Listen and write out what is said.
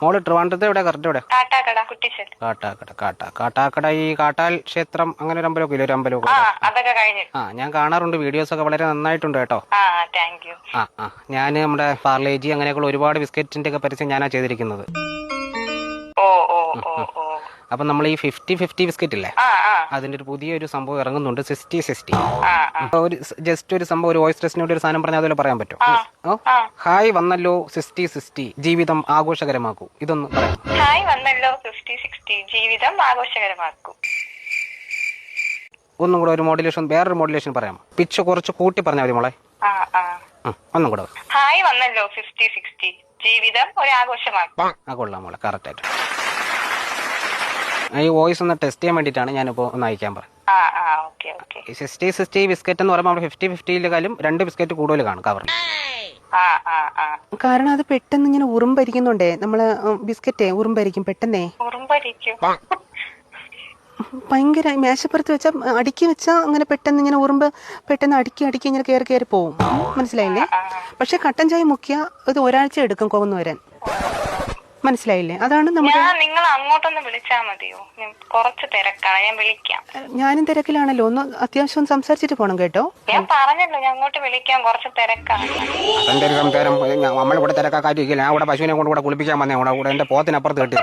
മോള് ട്രിവാൻഡ്രത്തെ എവിടെ കറക്റ്റ് എവിടെ? കാട്ടാക്കട കുട്ടിച്ചൽ. കാട്ടാക്കട ഈ കാട്ടാൽ ക്ഷേത്രം അങ്ങനെ ഒരു അമ്പലമൊക്കെ ഇല്ല? ഒരു അമ്പലമൊക്കെ അതൊക്കെ കഴിഞ്ഞു. ഞാൻ കാണാറുണ്ട്, വീഡിയോസ് ഒക്കെ വളരെ നന്നായിട്ടുണ്ട് കേട്ടോ. Thank you. ഞാൻ നമ്മുടെ പാർലേജി അങ്ങനെയൊക്കെയുള്ള ഒരുപാട് ബിസ്ക്കറ്റിന്റെ ഒക്കെ പരസ്യം ഞാനാ ചെയ്തിരിക്കുന്നത്. അപ്പൊ നമ്മൾ ഈ 50-50 ബിസ്ക്കറ്റ് ഇല്ലേ, അതിന്റെ ഒരു പുതിയൊരു സംഭവം ഇറങ്ങുന്നുണ്ട്, 60-60. ഒരു ജസ്റ്റ് ഒരു സംഭവം, ഒരു വോയിസ് ടെസ്റ്റിനോട് ഒരു സാധനം പറഞ്ഞാൽ അതുപോലെ പറയാൻ പറ്റും. ഹായ് വന്നല്ലോ 60-60 ജീവിതം ആഘോഷകരമാക്കൂ, ഇതൊന്ന് പറയാം. ഹായ് വന്നല്ലോ 50-60 ജീവിതം ആഘോഷകരമാക്കൂ. ഒന്നും കൂടെ ഒരു മോഡുലേഷൻ, വേറൊരു മോഡുലേഷൻ പറയാം. പിച്ച് കുറച്ച് കൂട്ടി പറഞ്ഞാൽ മതി മോളെ. ഒന്നും കൂടെ. ഹായ് വന്നല്ലോ 50-60 ജീവിതം ഒരു ആഘോഷമാക്കും. കൊള്ളാം മോളെ, കറക്റ്റ് ആയിട്ട്. ഈ വോയിസ് ഒന്ന് ടെസ്റ്റ് ചെയ്യാൻ വേണ്ടിയിട്ടാണ് ഞാനിപ്പോ ഒന്ന് അയക്കാൻ പറയാം. 60-60 ബിസ്ക്കറ്റ് എന്ന് പറയുമ്പോൾ 50-50യിലും 2 ബിസ്ക്കറ്റ് കൂടുതൽ കാണും കവറിൽ. കാരണം അത് പെട്ടെന്ന് ഇങ്ങനെ ഉറുമ്പരിക്കുന്നുണ്ടേ, നമ്മള് ബിസ്ക്കറ്റ് ഉറുമ്പരിക്കും പെട്ടെന്നേ. ഭയങ്കര മേശപ്പുറത്ത് വെച്ചാ അടുക്കി വെച്ചാ അങ്ങനെ പെട്ടെന്ന് ഇങ്ങനെ ഉറുമ്പ് പെട്ടെന്ന് അടുക്കി ഇങ്ങനെ കയറി പോവും, മനസ്സിലായില്ലേ? പക്ഷെ കട്ടൻ ചായ മുക്കിയ ഇത് ഒരാഴ്ച എടുക്കും കൊന്നു വരാൻ, മനസ്സിലായില്ലേ? അതാണ് നമുക്ക്. നിങ്ങൾ അങ്ങോട്ടൊന്ന് വിളിച്ചാൽ മതിയോ? കുറച്ച് തിരക്കാണ്, ഞാൻ വിളിക്കാം. ഞാനും തിരക്കിലാണല്ലോ, ഒന്ന് അത്യാവശ്യം സംസാരിച്ചിട്ട് പോണം കേട്ടോ. ഞാൻ പറഞ്ഞല്ലോ ഞാൻ അങ്ങോട്ട് വിളിക്കാം, കുറച്ച് തിരക്കാണ്. അതെന്റെ ഒരു സംസാരം, നമ്മളിവിടെ തിരക്കാക്കാറ്റിരിക്കില്ല. ഞാൻ ഇവിടെ പശുവിനെ കൊണ്ട് കുളിപ്പിക്കാൻ വന്നേ, കൂടെ എന്റെ പോത്തിനപ്പുറത്ത് കെട്ടി.